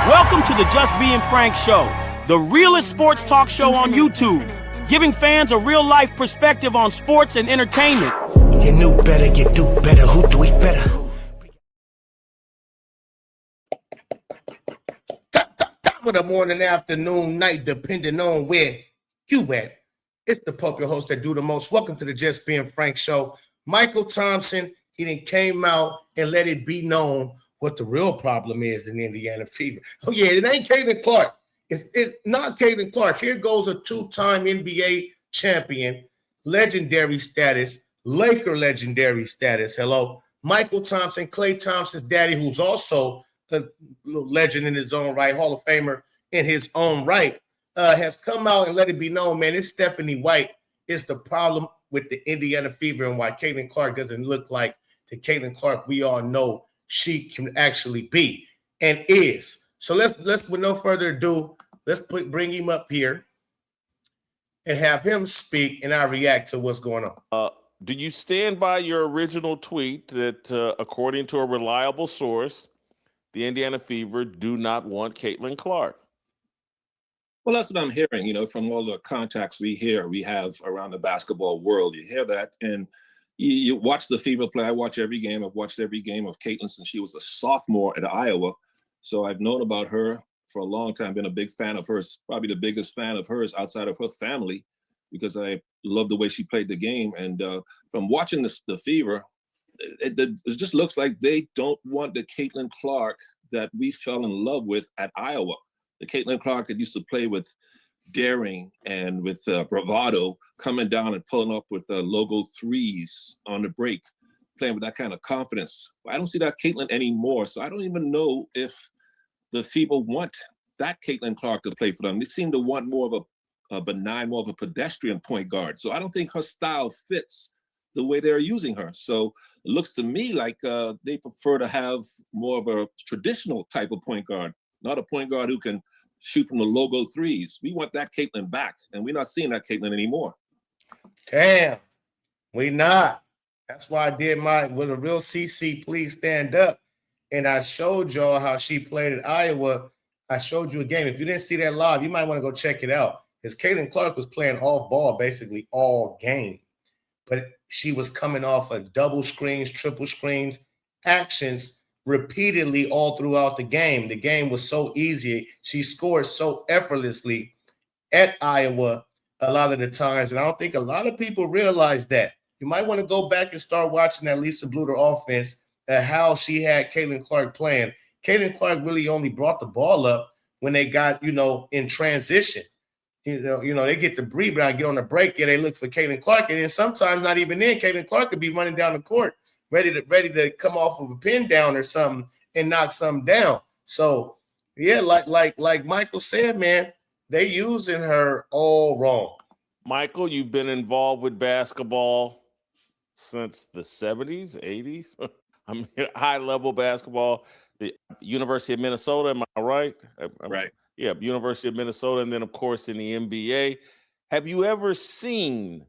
Welcome to the Just Being Frank Show, the realest sports talk show on YouTube, giving fans a real-life perspective on sports and entertainment. You knew better, you do better, who do it better? Top of the morning, afternoon, night, depending on where you at. It's the poker host that do the most. Welcome to the Just Being Frank Show. Mychal Thompson, he then came out and let it be known what the real problem is in Indiana Fever. Oh, yeah, it ain't Caitlin Clark. It's not Caitlin Clark. Here goes a two-time NBA champion, legendary status, LAKER legendary status. Hello. Mychal Thompson, Klay Thompson's daddy, who's also a legend in his own right, Hall of Famer in his own right, has come out and let it be known, man, it's Stephanie White is the problem with the Indiana Fever and why Caitlin Clark doesn't look like the Caitlin Clark we all know she can actually be and is. So let's with no further ado, let's bring him up here and have him speak, and I react to what's going on. Do you stand by your original tweet that, according to a reliable source, the Indiana Fever do not want Caitlin Clark? Well, that's what I'm hearing, from all the contacts we have around the basketball world. You hear that, and you watch the Fever play. I watch every game. I've watched every game of Caitlin since she was a sophomore at Iowa. So I've known about her for a long time, been a big fan of hers, probably the biggest fan of hers outside of her family, because I love the way she played the game. And from watching the Fever, it just looks like they don't want the Caitlin Clark that we fell in love with at Iowa. The Caitlin Clark that used to play with daring and with bravado, coming down and pulling up with logo threes on the break, playing with that kind of confidence. I don't see that Caitlin anymore, so I don't even know if the Fever want that Caitlin Clark to play for them. They seem to want more of a benign, more of a pedestrian point guard. So I don't think her style fits the way they're using her. So it looks to me like they prefer to have more of a traditional type of point guard, not a point guard who can shoot from the logo threes. We want that Caitlin back, and we're not seeing that Caitlin anymore. Damn, we not. That's why I did with a real CC, please stand up. And I showed y'all how she played at Iowa. I showed you a game. If you didn't see that live, you might want to go check it out. Because Caitlin Clark was playing off ball basically all game. But she was coming off of double screens, triple screens, actions repeatedly all throughout the game. The game was so easy. She scored so effortlessly at Iowa a lot of the times. And I don't think a lot of people realize that. You might want to go back and start watching that Lisa Bluter offense and how she had Caitlin Clark playing. Caitlin Clark really only brought the ball up when they got, in transition. They get the breathe, but I get on the break, they look for Caitlin Clark. And then sometimes not even then, Caitlin Clark could be running down the court, ready to come off of a pin down or something and knock something down. So yeah, like Mychal said, man, they using her all wrong. Mychal, you've been involved with basketball since the 70s, 80s. I mean, high-level basketball. The University of Minnesota, am I right? Right. Yeah, University of Minnesota, and then, of course, in the NBA. Have you ever seen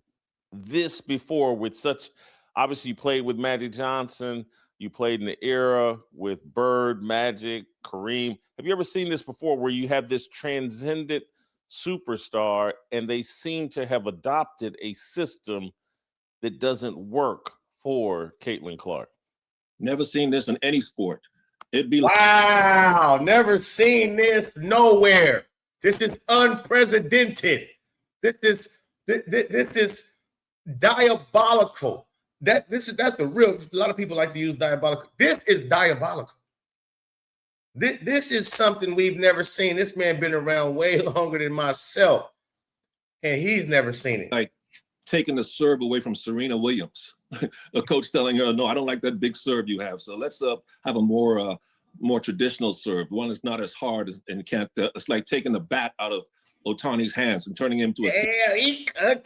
this before with such – obviously, you played with Magic Johnson. You played in the era with Bird, Magic, Kareem. Have you ever seen this before where you have this transcendent superstar and they seem to have adopted a system that doesn't work for Caitlin Clark? Never seen this in any sport. It'd be wow, never seen this nowhere. This is unprecedented. This is diabolical. That's the real. A lot of people like to use diabolical. This is diabolical. This is something we've never seen. This man been around way longer than myself, and he's never seen it. Like taking the serve away from Serena Williams. A coach telling her, "No, I don't like that big serve you have. So let's have a more traditional serve, one that's not as hard and can't. It's like taking the bat out of Ohtani's hands and turning him into a." Yeah, he said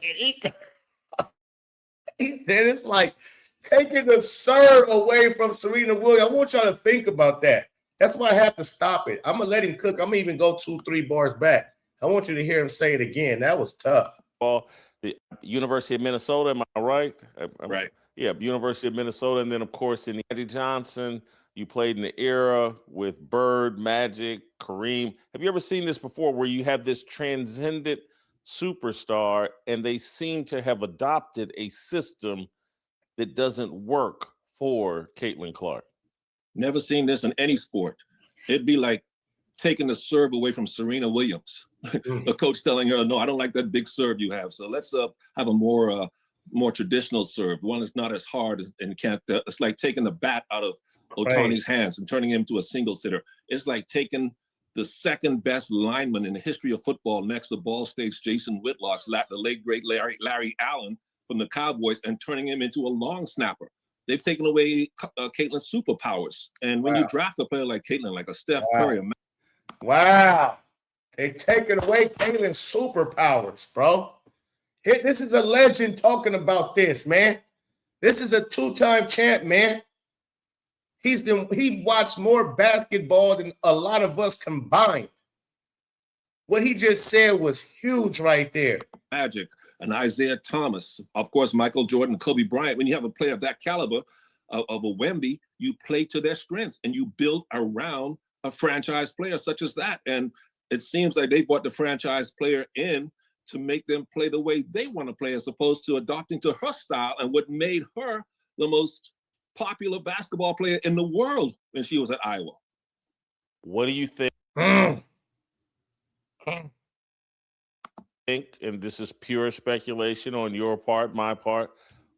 it's like taking the serve away from Serena Williams. I want y'all to think about that. That's why I have to stop it. I'm gonna let him cook. I'm gonna even go 2-3 bars back. I want you to hear him say it again. That was tough. Well, the University of Minnesota, am I right? Right. Yeah, University of Minnesota, and then, of course, in the Magic Johnson, You played in the era with Bird, Magic, Kareem. Have you ever seen this before where you have this transcendent superstar and they seem to have adopted a system that doesn't work for Caitlin Clark? Never seen this in any sport. It'd be like taking the serve away from Serena Williams. The coach telling her, no, I don't like that big serve you have. So let's have a more traditional serve, one that's not as hard and can't. It's like taking the bat out of Otani's hands and turning him to a single sitter. It's like taking the second best lineman in the history of football next to Ball State's Jason Whitlock's, the late great Larry Allen from the Cowboys, and turning him into a long snapper. They've taken away Caitlin's superpowers. And when you draft a player like Caitlin, like a Steph Curry, wow, they taking away Caitlin's superpowers, bro. This is a legend talking about this, man. This is a two-time champ, man. He watched more basketball than a lot of us combined. What he just said was huge right there. Magic and Isaiah Thomas, of course, Michael Jordan, Kobe Bryant. When you have a player of that caliber of a Wemby, you play to their strengths and you build around a franchise player such as that. And it seems like they brought the franchise player in to make them play the way they want to play, as opposed to adopting to her style and what made her the most popular basketball player in the world when she was at Iowa. What do you think? And this is pure speculation on your part, my part.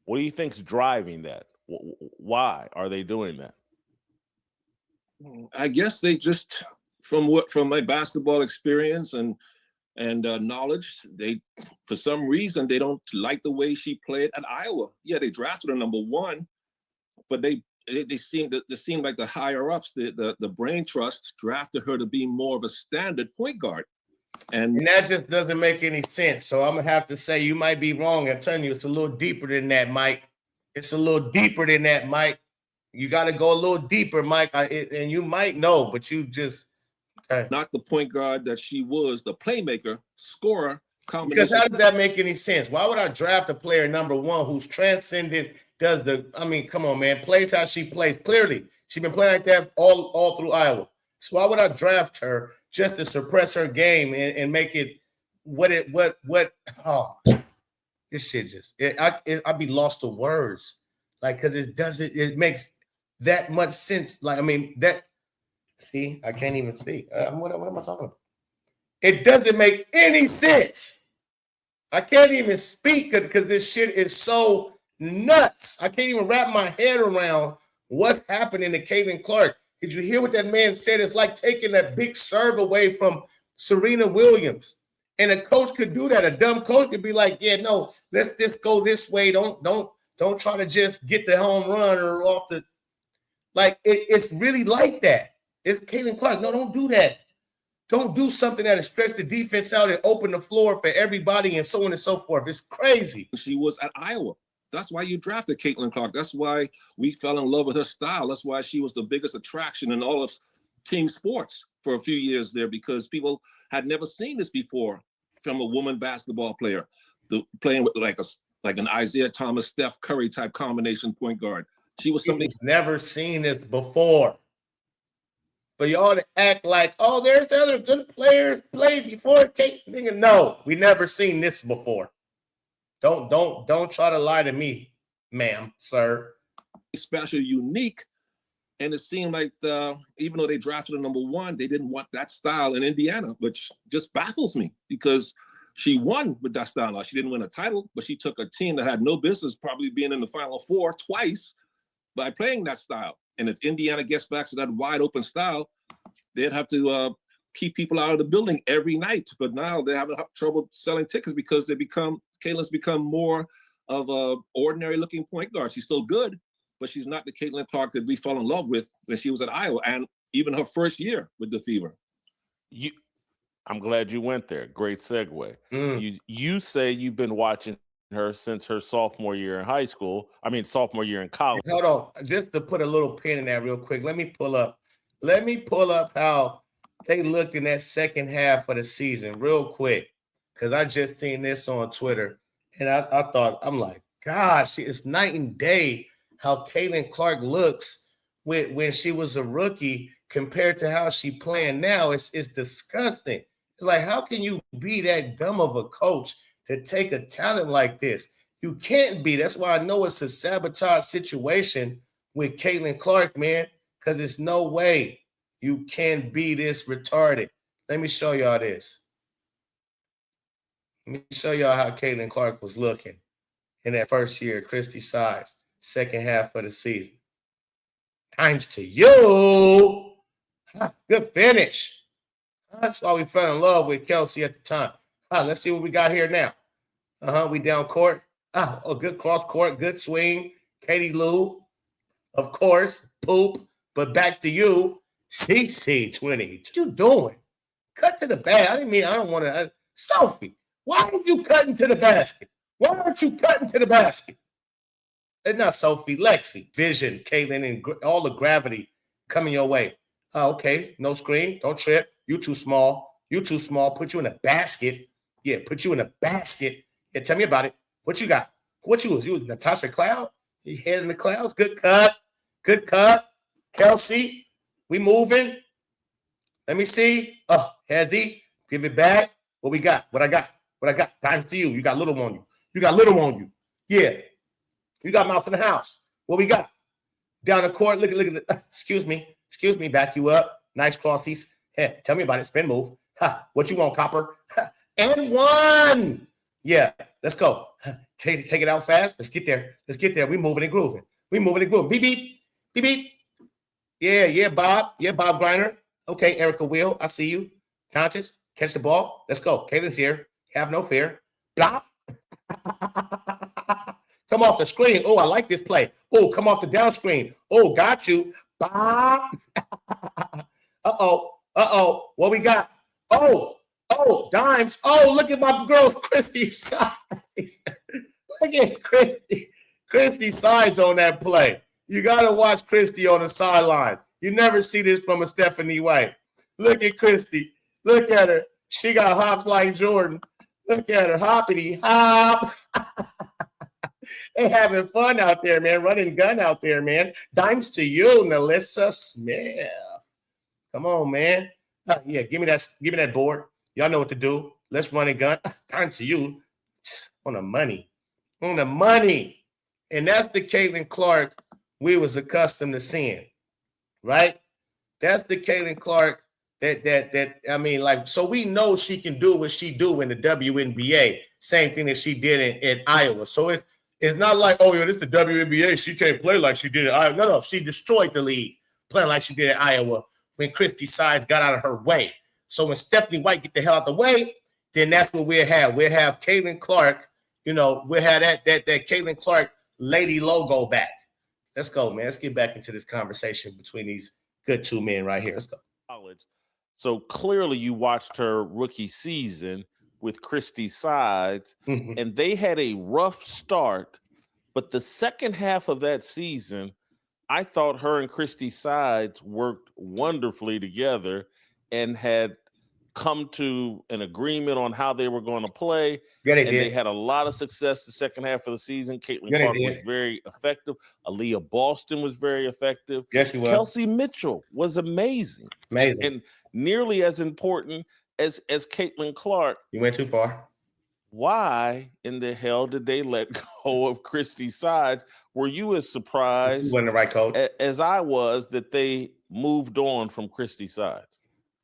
What do you think's driving that? Why are they doing that? I guess they just, from my basketball experience and knowledge, they, for some reason, they don't like the way she played at Iowa. Yeah, they drafted her number one, but they seem like the higher ups, the brain trust, drafted her to be more of a standard point guard. And that just doesn't make any sense. So I'm gonna have to say you might be wrong. I'm telling you, it's a little deeper than that, Mike. It's a little deeper than that, Mike. You got to go a little deeper, Mike. And you might know, but you just not the point guard that she was, the playmaker, scorer. Because how does that make any sense? Why would I draft a player number one who's transcendent? Come on, man. Plays how she plays. Clearly, she's been playing like that all through Iowa. So why would I draft her just to suppress her game and make it this shit just I'd be lost to words. Like, because it makes that much sense. Like, I mean, I can't even speak. What am I talking about? It doesn't make any sense. I can't even speak because this shit is so nuts. I can't even wrap my head around what's happening to Caitlin Clark. Did you hear what that man said? It's like taking that big serve away from Serena Williams. And a coach could do that. A dumb coach could be like, yeah, no, let's just go this way. Don't try to just get the home run or off the – like, it's really like that. It's Caitlin Clark. No, don't do that. Don't do something that'll stretch the defense out and open the floor for everybody and so on and so forth. It's crazy. She was at Iowa. That's why you drafted Caitlin Clark. That's why we fell in love with her style. That's why she was the biggest attraction in all of team sports for a few years there, because people had never seen this before from a woman basketball player, playing with like an Isaiah Thomas, Steph Curry type combination point guard. She was something never seen this before. But y'all to act like, oh, there's other good players played before Kate. Nigga, no, we never seen this before. Don't try to lie to me, ma'am, sir. Special, unique, and it seemed like even though they drafted her number one, they didn't want that style in Indiana, which just baffles me because she won with that style. Now, she didn't win a title, but she took a team that had no business probably being in the Final Four twice by playing that style. And if Indiana gets back to that wide open style, they'd have to keep people out of the building every night. But now they're having trouble selling tickets because Caitlin's become more of a ordinary looking point guard. She's still good, but she's not the Caitlin Clark that we fell in love with when she was at Iowa and even her first year with the Fever. I'm glad you went there. Great segue. You say you've been watching her since her sophomore year in college. Hold on. Just to put a little pin in that real quick, let me pull up how they looked in that second half of the season real quick, because I just seen this on Twitter, and I thought, I'm like, gosh, it's night and day how Caitlin Clark looks when she was a rookie compared to how she playing now. It's disgusting. It's like, how can you be that dumb of a coach to take a talent like this? You can't be. That's why I know it's a sabotage situation with Caitlin Clark, man, because there's no way you can be this retarded. Let me show y'all this. Let me show y'all how Caitlin Clark was looking in that first year, Christy Sides, second half of the season. Times to you. Good finish. That's why we fell in love with Kelsey at the time. Let's see what we got here now. We down court. Good cross court, good swing. Katie Lou, of course, poop. But back to you, CC20. What you doing? Cut to the basket. I don't want to. Sophie, why are you cutting to the basket? Why aren't you cutting to the basket? It's not Sophie, Lexi. Vision, Caitlin, and all the gravity coming your way. Okay, no screen. Don't trip. You too small. You too small. Put you in a basket. Yeah, put you in a basket. Yeah, tell me about it. What you got? What you was? You was Natasha Cloud? You head in the clouds? Good cut. Good cut. Kelsey, we moving. Let me see. Hezzy, give it back. What we got? What I got? What I got? Times to you. You got little on you. You got little on you. Yeah. You got mouth in the house. What we got? Down the court. Look at it. Excuse me. Back you up. Nice crossies. Hey, tell me about it. Spin move. What you want, Copper? And one. Yeah. Let's go. Take it out fast. Let's get there. We moving and grooving. Beep, beep. Beep, beep. Yeah, Bob. Yeah, Bob Griner. Okay, Erica Will. I see you. Contis, catch the ball. Let's go. Caitlin's here. Have no fear. Blop. Come off the screen. Oh, I like this play. Oh, come off the down screen. Oh, got you. Bob. Uh-oh. What we got? Oh, dimes. Oh, look at my girl, Christy Sides. Look at Christy Sides on that play. You got to watch Christy on the sideline. You never see this from a Stephanie White. Look at Christy. Look at her. She got hops like Jordan. Look at her. Hoppity hop. They having fun out there, man. Running gun out there, man. Dimes to you, Melissa Smith. Come on, man. Yeah, give me that board. Y'all know what to do. Let's run a gun. Dimes to you. On the money. And that's the Caitlin Clark we was accustomed to seeing, right? That's the Caitlin Clark so we know she can do what she do in the WNBA. Same thing that she did in Iowa. So it's not like, oh, this is the WNBA. She can't play like she did in Iowa. No, she destroyed the league playing like she did in Iowa when Christy Sides got out of her way. So when Stephanie White get the hell out the way, then that's what we'll have. We'll have Caitlin Clark, we'll have that Caitlin Clark lady logo back. Let's go, man. Let's get back into this conversation between these good two men right here. Let's go. So clearly you watched her rookie season with Christy Sides, and they had a rough start, but the second half of that season, I thought her and Christy Sides worked wonderfully together and had come to an agreement on how they were going to play. Yeah, they had a lot of success the second half of the season. Caitlin Clark was very effective. Aaliyah Boston was very effective. Yes, he was. Kelsey Mitchell was amazing. And nearly as important as Caitlin Clark. You went too far. Why in the hell did they let go of Christy Sides? Were you as surprised you wasn't the right coach as I was that they moved on from Christy Sides?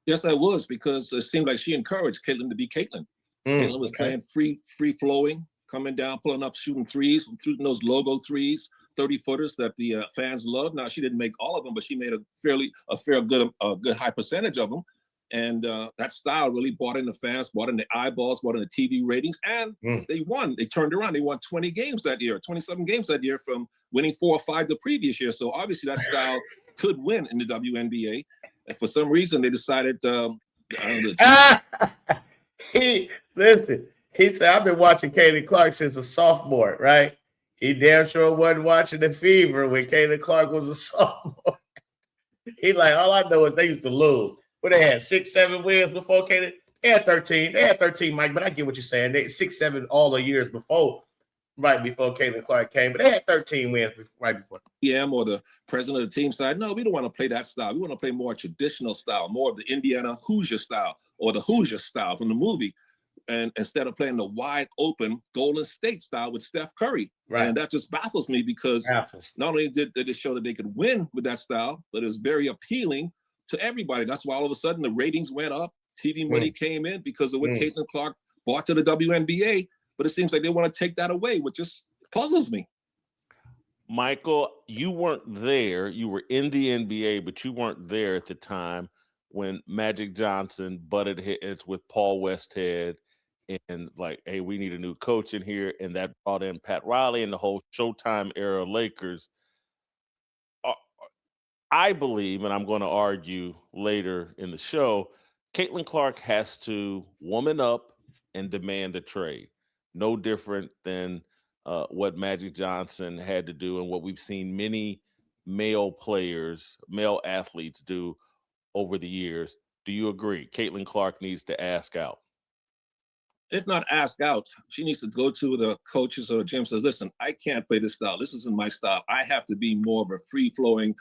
Yes, I was, because it seemed like she encouraged Caitlin to be Caitlin. Caitlin was playing free flowing, coming down, pulling up, shooting threes, shooting those logo threes, 30-footers that the fans love. Now, she didn't make all of them, but she made a good high percentage of them. And that style really brought in the fans, brought in the eyeballs, brought in the TV ratings, and they won. They turned around. They won 20 games that year, 27 games that year from winning 4 or 5 the previous year. So obviously that style could win in the WNBA. And for some reason, they decided. He said, I've been watching Caitlin Clark since a sophomore, right? He damn sure wasn't watching the Fever when Caitlin Clark was a sophomore. He like, all I know is they used to lose. What they had, 6-7 wins before Caitlin? They had 13. Mike, but I get what you're saying. They 6-7 all the years before right before Caitlin Clark came, but they had 13 wins right before. GM or the president of the team said, no, we don't want to play that style. We want to play more traditional style, more of the Indiana Hoosier style or the Hoosier style from the movie. And instead of playing the wide open Golden State style with Steph Curry. Right. And that just baffles me because not only did it show that they could win with that style, but it was very appealing to everybody. That's why all of a sudden the ratings went up. TV money came in because of what Caitlin Clark brought to the WNBA. But it seems like they want to take that away, which just puzzles me. Mychal, you weren't there. You were in the NBA, but you weren't there at the time when Magic Johnson butted heads with Paul Westhead and like, hey, we need a new coach in here. And that brought in Pat Riley and the whole Showtime era Lakers. I believe, and I'm going to argue later in the show, Caitlin Clark has to woman up and demand a trade. No different than what Magic Johnson had to do and what we've seen many male players, male athletes do over the years. Do you agree? Caitlin Clark needs to ask out. If not ask out, she needs to go to the coaches or the gym and say, listen, I can't play this style. This isn't my style. I have to be more of a free-flowing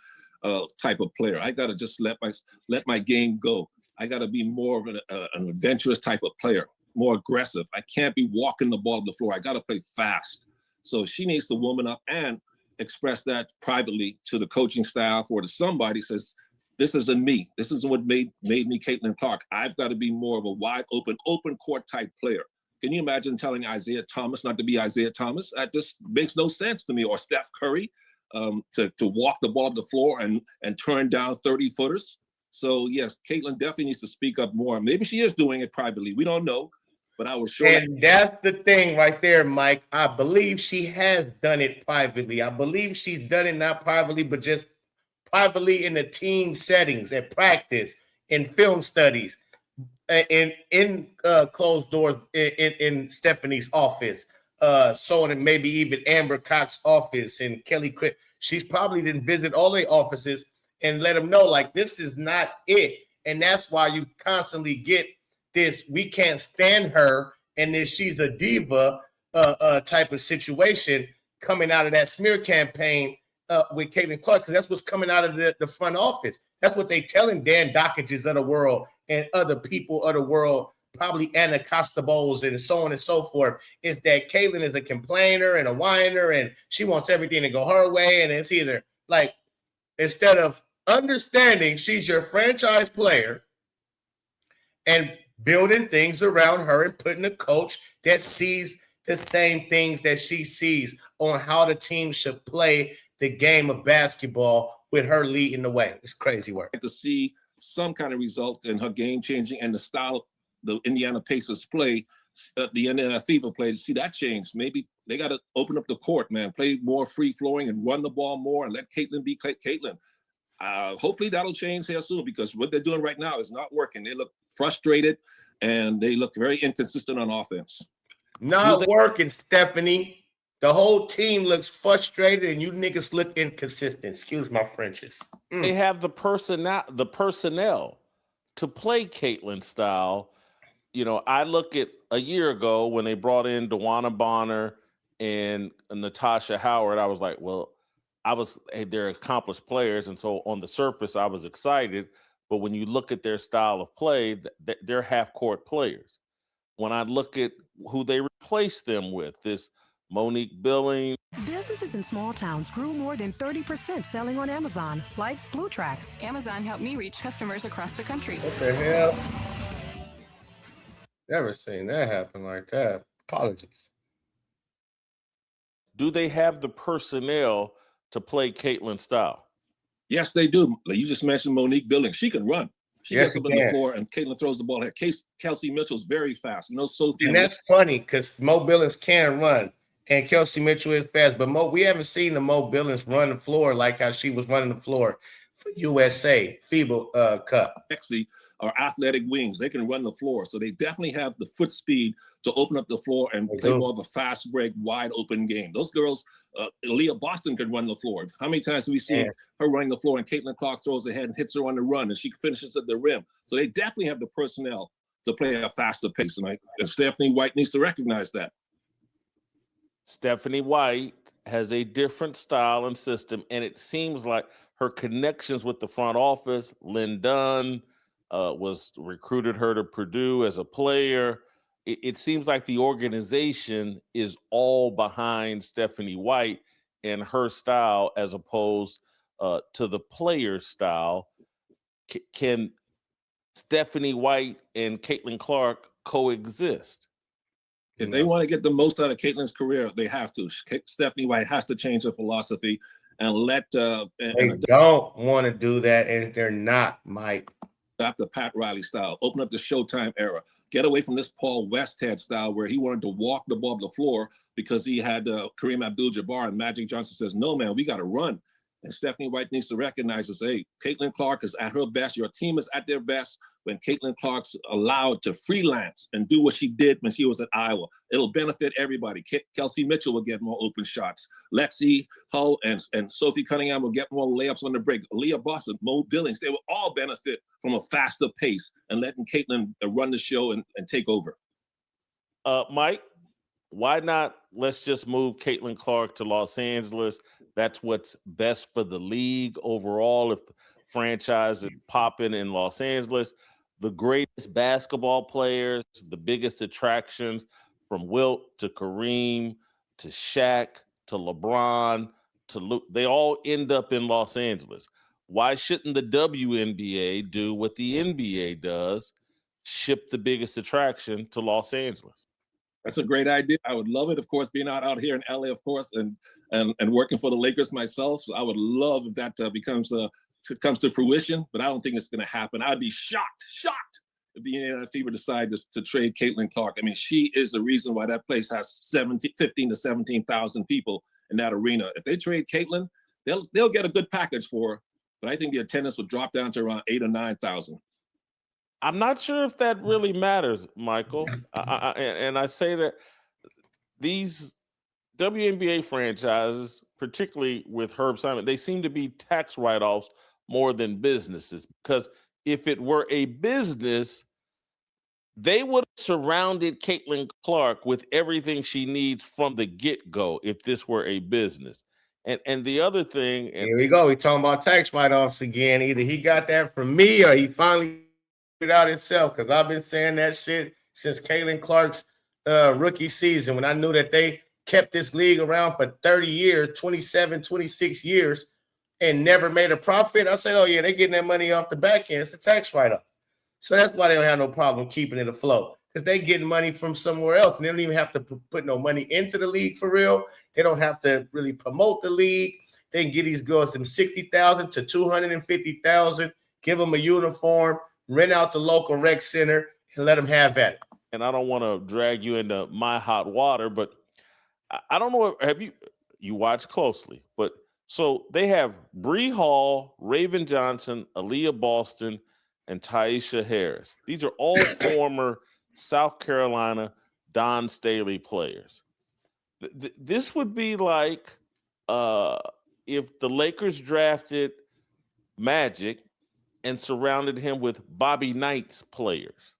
type of player. I got to just let my game go. I got to be more of an adventurous type of player, more aggressive. I can't be walking the ball to the floor. I got to play fast. So she needs to woman up and express that privately to the coaching staff or to somebody says, this isn't me. This isn't what made me Caitlin Clark. I've got to be more of a wide open court type player. Can you imagine telling Isaiah Thomas not to be Isaiah Thomas? That just makes no sense to me. Or Steph Curry to walk the ball to the floor and turn down 30-footers. So yes, Caitlin definitely needs to speak up more. Maybe she is doing it privately. We don't know, but I was sure. And that's the thing right there, Mike. I believe she has done it privately. I believe she's done it not privately, but just privately in the team settings, at practice, in film studies, in closed doors, in Stephanie's office, so and maybe even Amber Cox's office and Kelly Crick. She's probably didn't visit all the offices and let them know, like, this is not it. And that's why you constantly get this, we can't stand her, and this she's a diva type of situation coming out of that smear campaign with Caitlin Clark, because that's what's coming out of the front office. That's what they telling Dan Dockages of the world and other people of the world, probably Anna Costabos and so on and so forth, is that Caitlin is a complainer and a whiner, and she wants everything to go her way. And it's either like, instead of understanding she's your franchise player and building things around her and putting a coach that sees the same things that she sees on how the team should play the game of basketball, with her leading the way. It's crazy work. To see some kind of result in her game changing and the style the Indiana Pacers play, the Indiana Fever play, to see that change. Maybe they got to open up the court, man, play more free flowing and run the ball more and let Caitlin be Caitlin. Hopefully that'll change here soon, because what they're doing right now is not working. They look frustrated and they look very inconsistent on offense. Not working, Stephanie. The whole team looks frustrated and you niggas look inconsistent. Excuse my Frenches. They have the personnel to play Caitlin style. You know, I look at a year ago when they brought in DeWanna Bonner and Natasha Howard. I was like, well, they're accomplished players. And so on the surface, I was excited. But when you look at their style of play, they're half-court players. When I look at who they replaced them with, this Monique Billing. Businesses in small towns grew more than 30% selling on Amazon, like Blue Track. Amazon helped me reach customers across the country. What the hell? Never seen that happen like that. Apologies. Do they have the personnel to play Caitlin style? Yes, they do. Like you just mentioned Monique Billing. She can run. She gets up on the floor and Caitlin throws the ball ahead. Kelsey Mitchell's very fast. You know, Sophie. And that's funny because Mo Billings can run and Kelsey Mitchell is fast. But we haven't seen the Mo Billings run the floor like how she was running the floor for USA FIBA Cup. Are athletic wings. They can run the floor. So they definitely have the foot speed to open up the floor and play more of a fast break, wide open game. Those girls, Aaliyah Boston can run the floor. How many times have we seen her running the floor and Caitlin Clark throws ahead and hits her on the run and she finishes at the rim? So they definitely have the personnel to play at a faster pace. And Stephanie White needs to recognize that. Stephanie White has a different style and system, and it seems like her connections with the front office, Lynn Dunn was recruited her to Purdue as a player. It seems like the organization is all behind Stephanie White and her style as opposed to the player's style. Can Stephanie White and Caitlin Clark coexist? If they want to get the most out of Caitlin's career, they have to. Stephanie White has to change her philosophy and let they don't want to do that, and they're not, Mike. Adopt the Pat Riley style, open up the Showtime era, get away from this Paul Westhead style where he wanted to walk the ball up the floor because he had Kareem Abdul-Jabbar, and Magic Johnson says, no, man, we got to run. And Stephanie White needs to recognize and say, hey, Caitlin Clark is at her best. Your team is at their best when Caitlin Clark's allowed to freelance and do what she did when she was at Iowa. It'll benefit everybody. Kelsey Mitchell will get more open shots. Lexi Hull and Sophie Cunningham will get more layups on the break. Aaliyah Boston, Mo Billings, they will all benefit from a faster pace and letting Caitlin run the show and take over. Mike, why not let's just move Caitlin Clark to Los Angeles? That's what's best for the league overall. If the franchise is popping in Los Angeles, the greatest basketball players, the biggest attractions from Wilt to Kareem to Shaq to LeBron to Luke, they all end up in Los Angeles. Why shouldn't the WNBA do what the NBA does, ship the biggest attraction to Los Angeles? That's a great idea. I would love it, of course, being out here in LA, of course, and working for the Lakers myself. So I would love if that comes to fruition, but I don't think it's going to happen. I'd be shocked if the Indiana Fever decides to trade Caitlin Clark. I mean, she is the reason why that place has 15 to 17,000 people in that arena. If they trade Caitlin, they'll get a good package for her, but I think the attendance would drop down to around 8,000 or 9,000. I'm not sure if that really matters, Michael. And I say that these WNBA franchises, particularly with Herb Simon, they seem to be tax write-offs more than businesses. Because if it were a business, they would have surrounded Caitlin Clark with everything she needs from the get-go if this were a business. And the other thing... Here we go. We're talking about tax write-offs again. Either he got that from me or he finally it out himself, because I've been saying that shit since Caitlin Clark's rookie season, when I knew that they kept this league around for 30 years, 27, 26 years, and never made a profit. I said, oh, yeah, they're getting that money off the back end. It's a tax write-off. So that's why they don't have no problem keeping it afloat, because they getting money from somewhere else, and they don't even have to put no money into the league for real. They don't have to really promote the league. They can get these girls from $60,000 to $250,000, give them a uniform, rent out the local rec center, and let them have at it. And I don't want to drag you into my hot water, but I don't know. Have you watch closely? But so they have Bree Hall, Raven Johnson, Aaliyah Boston, and Tyisha Harris. These are all former South Carolina Don Staley players. This would be like if the Lakers drafted Magic and surrounded him with Bobby Knight's players,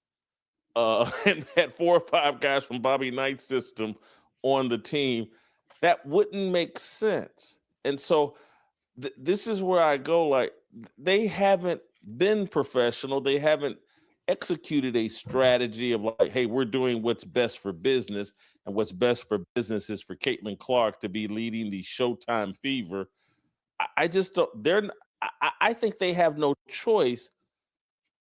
and had 4 or 5 guys from Bobby Knight's system on the team. That wouldn't make sense. And so this is where I go, like, they haven't been professional. They haven't executed a strategy of like, hey, we're doing what's best for business, and what's best for business is for Caitlin Clark to be leading the Showtime Fever. I just don't, I think they have no choice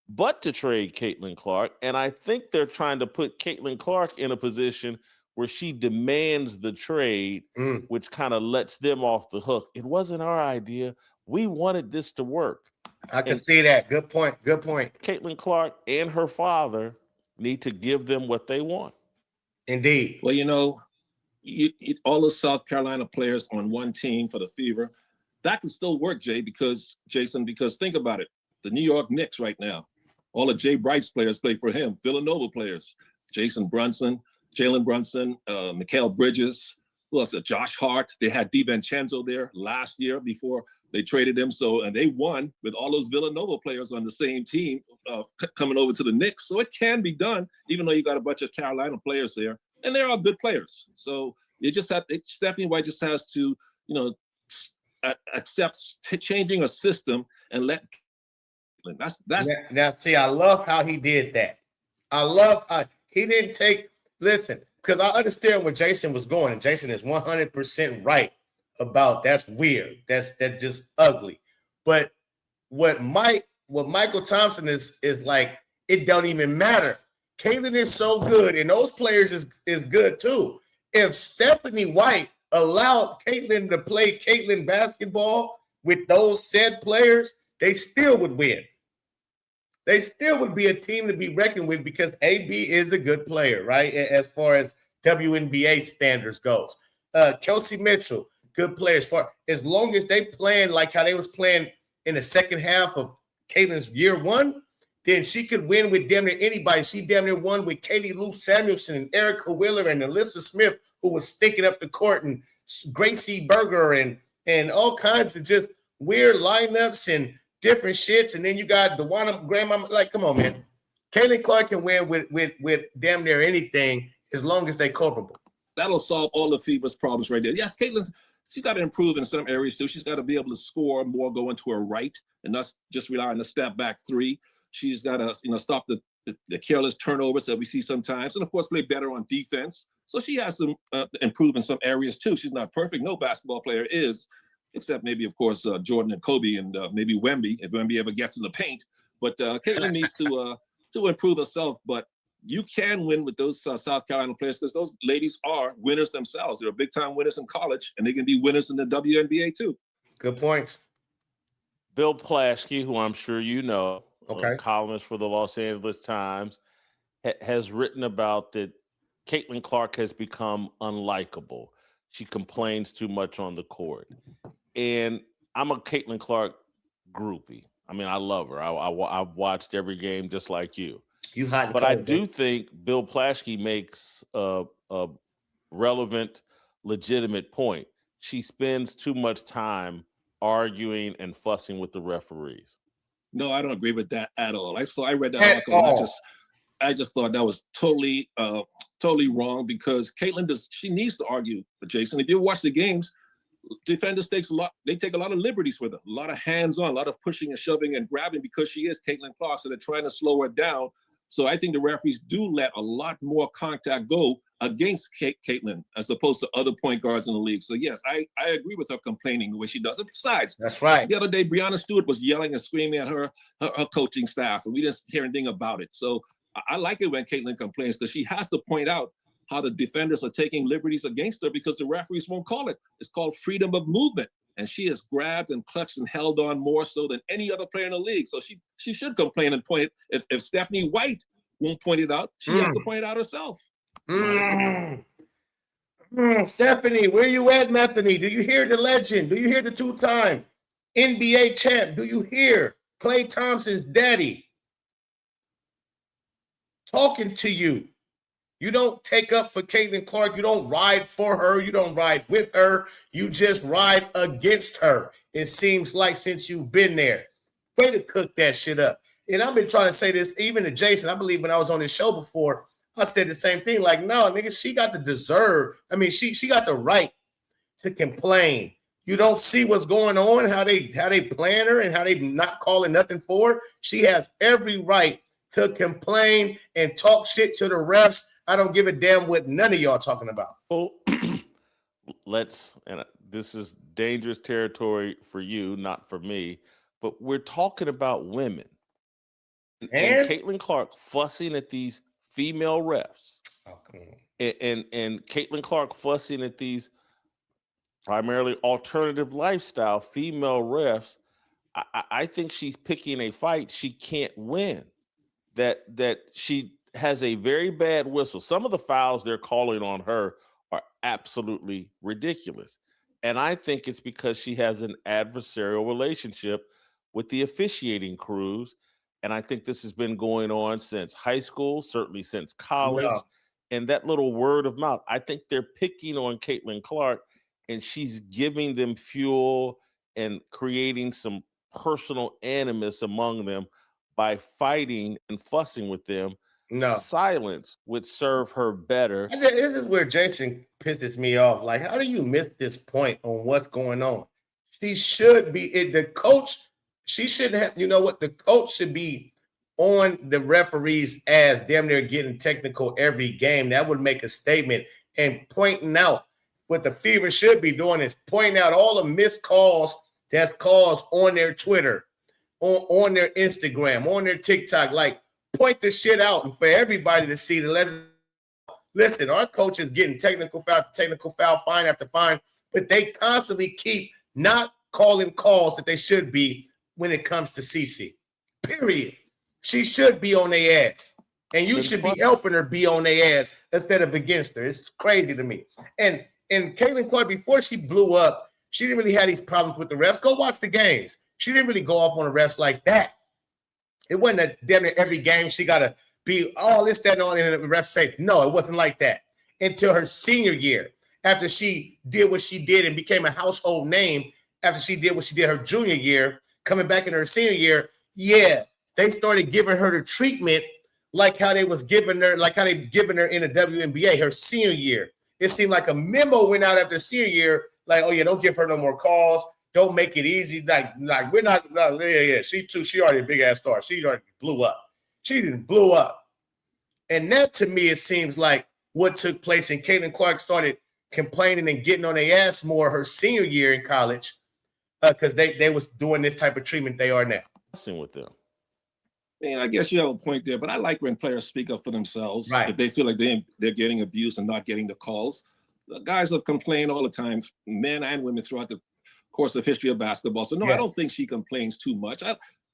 but to trade Caitlin Clark. And I think they're trying to put Caitlin Clark in a position where she demands the trade, which kind of lets them off the hook. It wasn't our idea. We wanted this to work. I can see that. Good point. Good point. Caitlin Clark and her father need to give them what they want. Indeed. Well, you know, all the South Carolina players on one team for the Fever, that can still work, Jason, because think about it. The New York Knicks right now, all of Jay Bright's players play for him. Villanova players, Jason Brunson, Jalen Brunson, Mikal Bridges, who else? Josh Hart. They had DiVincenzo there last year before they traded him. So, and they won with all those Villanova players on the same team coming over to the Knicks. So it can be done, even though you got a bunch of Carolina players there, and they're all good players. So Stephanie White just has to, accept changing a system and let. That's now. See, I love how he did that. I love how he didn't take. Listen, because I understand where Jason was going, and Jason is 100% right about that's weird. That's just ugly. But what Mychal Thompson is like, it don't even matter. Caitlin is so good, and those players is good too. If Stephanie White allowed Caitlin to play Caitlin basketball with those said players, they still would win. They still would be a team to be reckoned with because AB is a good player, right? As far as WNBA standards goes. Kelsey Mitchell, good player. As long as they playing like how they was playing in the second half of Caitlin's year one, then she could win with damn near anybody. She damn near won with Katie Lou Samuelson and Erica Wheeler and Alyssa Smith, who was sticking up the court, and Gracie Berger and all kinds of just weird lineups and different shits. And then you got DeWanna Grandma. Like, come on, man. Caitlin Clark can win with damn near anything as long as they're culpable. That'll solve all of FIBA's problems right there. Yes, Caitlin, she's got to improve in some areas too. She's got to be able to score more going to her right and not just rely on the step back three. She's got to, stop the careless turnovers that we see sometimes, and of course, play better on defense. So she has to improve in some areas too. She's not perfect. No basketball player is, except maybe, of course, Jordan and Kobe, and maybe Wemby, if Wemby ever gets in the paint. But Caitlin needs to improve herself. But you can win with those South Carolina players because those ladies are winners themselves. They're big-time winners in college, and they can be winners in the WNBA too. Good points. Bill Plaschke, who I'm sure you know, okay, columnist for the Los Angeles Times, has written about that Caitlin Clark has become unlikable. She complains too much on the court. And I'm a Caitlin Clark groupie. I mean, I love her. I've watched every game just like you. You hot, but I do think Bill Plaschke makes a relevant, legitimate point. She spends too much time arguing and fussing with the referees. No, I don't agree with that at all. I read that article, and I just thought that was totally wrong because Caitlin she needs to argue with Jason. If you watch the games, defenders take a lot of liberties with her, a lot of hands-on, a lot of pushing and shoving and grabbing because she is Caitlin Clark, so they're trying to slow her down. So I think the referees do let a lot more contact go against Caitlin as opposed to other point guards in the league. So yes, I agree with her complaining the way she does it. Besides, that's right. The other day, Breanna Stewart was yelling and screaming at her coaching staff, and we didn't hear anything about it. So I like it when Caitlin complains because she has to point out how the defenders are taking liberties against her because the referees won't call it. It's called freedom of movement. And she has grabbed and clutched and held on more so than any other player in the league. So she should complain and point it. If Stephanie White won't point it out, she has to point it out herself. Stephanie, where you at, Methany? Do you hear the legend? Do you hear the two-time NBA champ? Do you hear Klay Thompson's daddy talking to you? You don't take up for Caitlin Clark. You don't ride for her. You don't ride with her. You just ride against her. It seems like since you've been there. Way to cook that shit up. And I've been trying to say this even to Jason. I believe when I was on this show before, I said the same thing. Like, no, nigga, she got the deserve. I mean, she got the right to complain. You don't see what's going on, how they plan her and how they not calling nothing for her. She has every right to complain and talk shit to the refs. I don't give a damn what none of y'all talking about. Well, and this is dangerous territory for you, not for me, but we're talking about women. And Caitlin Clark fussing at these female refs. Oh, come on. And Caitlin Clark fussing at these primarily alternative lifestyle female refs. I think she's picking a fight she can't win. That she has a very bad whistle. Some of the fouls they're calling on her are absolutely ridiculous. And I think it's because she has an adversarial relationship with the officiating crews. And I think this has been going on since high school, certainly since college. Yeah. And that little word of mouth, I think they're picking on Caitlin Clark, and she's giving them fuel and creating some personal animus among them by fighting and fussing with them. No. Silence would serve her better. This is where Jason pisses me off. Like, how do you miss this point on what's going on? She should be the coach. She shouldn't have, you know what? The coach should be on the referees as damn near getting technical every game. That would make a statement and pointing out what the Fever should be doing is pointing out all the missed calls that's caused on their Twitter, on their Instagram, on their TikTok. Like, point the shit out and for everybody to see to let it. Listen, our coach is getting technical foul, fine after fine, but they constantly keep not calling calls that they should be when it comes to CC. Period. She should be on their ass. And you should be helping her be on their ass instead of against her. It's crazy to me. And Caitlin Clark, before she blew up, she didn't really have these problems with the refs. Go watch the games. She didn't really go off on the refs like that. It wasn't that damn near every game she got to be all this, that, and all in the ref safe. No, it wasn't like that until her senior year. After she did what she did and became a household name, after she did what she did her junior year, coming back in her senior year, yeah, they started giving her the treatment like how they was giving her, like how they given her in the WNBA her senior year. It seemed like a memo went out after senior year, like, oh yeah, don't give her no more calls. Don't make it easy. Like we're not, yeah. She already a big ass star. She already blew up. She didn't blew up. And that to me, it seems like what took place. And Caitlin Clark started complaining and getting on their ass more her senior year in college because they was doing this type of treatment they are now. With them. I mean, I guess you have a point there, but I like when players speak up for themselves. Right. If they feel like they're getting abused and not getting the calls. The guys have complained all the time, men and women throughout the course of history of basketball. So no, yes. I don't think she complains too much.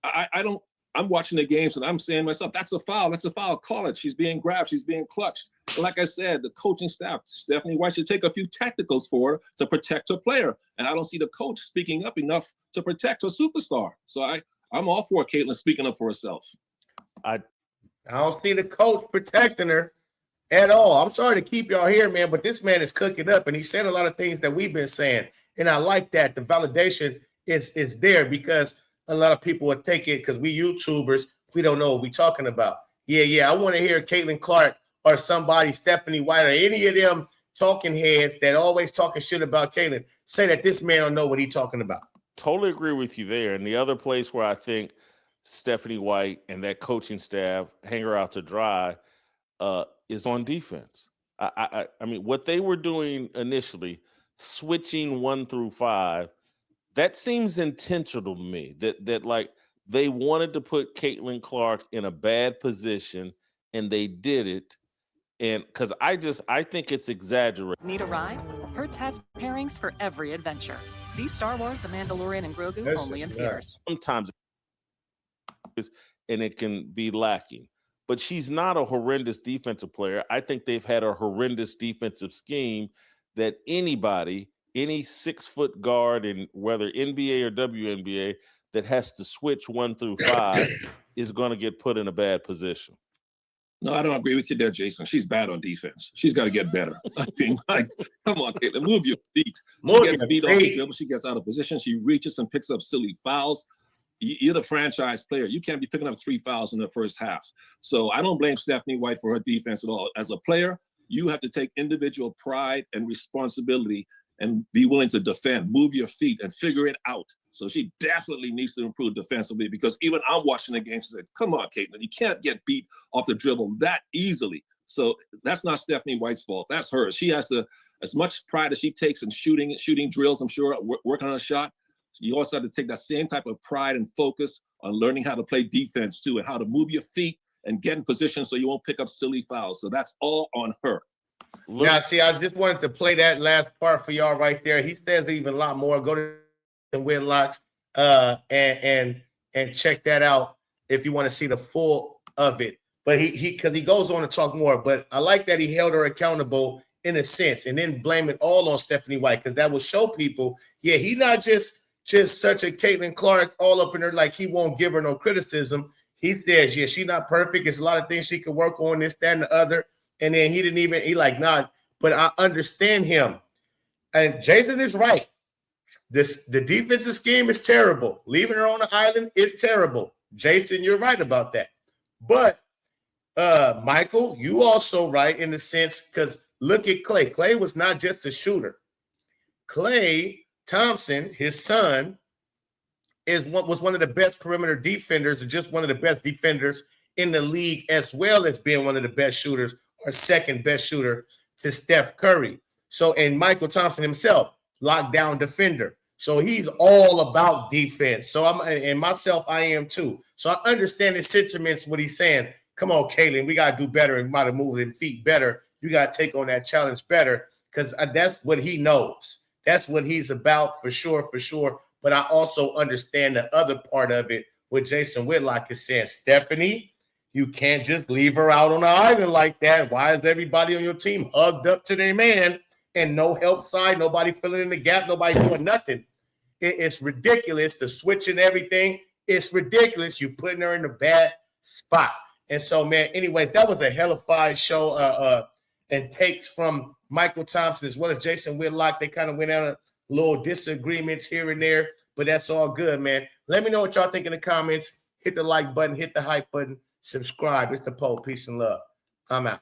I don't. I'm watching the games and I'm saying to myself, that's a foul. That's a foul. Call it. She's being grabbed. She's being clutched. But like I said, the coaching staff, Stephanie White, should take a few tacticals for her to protect her player. And I don't see the coach speaking up enough to protect her superstar. So I'm all for Caitlin speaking up for herself. I don't see the coach protecting her at all. I'm sorry to keep y'all here, man, but this man is cooking up and he's saying a lot of things that we've been saying. And I like that. The validation is there because a lot of people would take it because we YouTubers, we don't know what we're talking about. Yeah. I want to hear Caitlin Clark or somebody, Stephanie White, or any of them talking heads that always talking shit about Caitlin say that this man don't know what he's talking about. Totally agree with you there. And the other place where I think Stephanie White and that coaching staff hang her out to dry is on defense. I mean, what they were doing initially, switching 1 through 5, that seems intentional to me. That like they wanted to put Caitlin Clark in a bad position, and they did it. And because I think it's exaggerated. Need a ride? Hertz has pairings for every adventure. See Star Wars, The Mandalorian, and Grogu only in theaters. Sometimes, and it can be lacking. But she's not a horrendous defensive player. I think they've had a horrendous defensive scheme that anybody, any 6-foot guard, in whether NBA or WNBA, that has to switch 1 through 5 is going to get put in a bad position. No, I don't agree with you there, Jason. She's bad on defense. She's got to get better. I mean, like, come on, Caitlin, move your feet. She gets beat off the dribble. She gets out of position. She reaches and picks up silly fouls. You're the franchise player. You can't be picking up 3 fouls in the first half. So I don't blame Stephanie White for her defense at all. As a player, you have to take individual pride and responsibility and be willing to defend, move your feet, and figure it out. So she definitely needs to improve defensively because even I'm watching the game, she said, come on, Caitlin, you can't get beat off the dribble that easily. So that's not Stephanie White's fault. That's hers. She has to, as much pride as she takes in shooting drills, I'm sure, working on a shot, you also have to take that same type of pride and focus on learning how to play defense too and how to move your feet and get in position so you won't pick up silly fouls. So that's all on her. Now, see, I just wanted to play that last part for y'all right there. He says even a lot more. Go to Winlocks and check that out if you want to see the full of it. But he because he goes on to talk more. But I like that he held her accountable in a sense and then blame it all on Stephanie White because that will show people, yeah, he not just such a Caitlin Clark all up in her like he won't give her no criticism. He says, yeah, she's not perfect. It's a lot of things she could work on, this, that, and the other. And then he like, nah, but I understand him. And Jason is right. The defensive scheme is terrible. Leaving her on the island is terrible. Jason, you're right about that. But Mychal, you also right in the sense because look at Klay. Klay was not just a shooter. Klay Thompson, his son, was one of the best perimeter defenders, and just one of the best defenders in the league, as well as being one of the best shooters or second best shooter to Steph Curry. So, and Mychal Thompson himself, lockdown defender. So he's all about defense. So and myself, I am too. So I understand his sentiments, what he's saying. Come on, Kaylin, we got to do better and got to move them feet better. You got to take on that challenge better, because that's what he knows. That's what he's about, for sure, for sure. But I also understand the other part of it, what Jason Whitlock is saying. Stephanie, you can't just leave her out on the island like that. Why is everybody on your team hugged up to their man and no help side, nobody filling in the gap, nobody doing nothing? It's ridiculous, the switching everything. It's ridiculous. You putting her in a bad spot. And so, man, anyway, that was a hellified show and takes from Mychal Thompson as well as Jason Whitlock. They kind of went out a little disagreements here and there, but that's all good, man. Let me know what y'all think in the comments. Hit the like button, hit the hype button, subscribe. It's the Pope. Peace and love. I'm out.